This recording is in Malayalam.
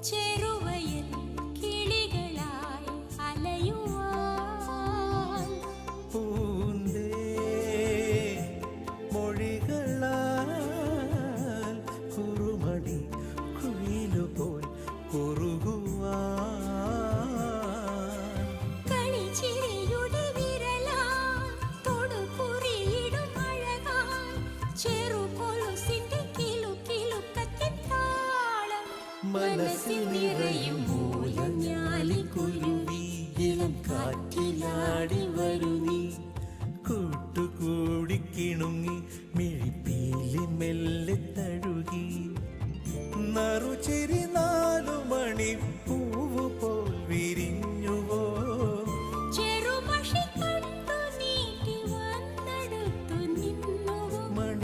ചെറുവയൽ കിളികളായി അലയുവാൻ പൂന്തേ മൊഴികളാൽ കുറുമണി കുയിലുപോൽ കുറുകുവാൻ കളിച്ചിരിയുടെ വിരലാൽ തൊടുകുറിയിടും അഴകാൽ ചെറുകൊലുസിന്റെ കിലുക്കിലുക്കത്തിൻ താളം മനസ്സിൽ നിറയും മൂലഞ്ഞാലിക്കുരുവി ഇളം കാറ്റിലാടി വരു നീ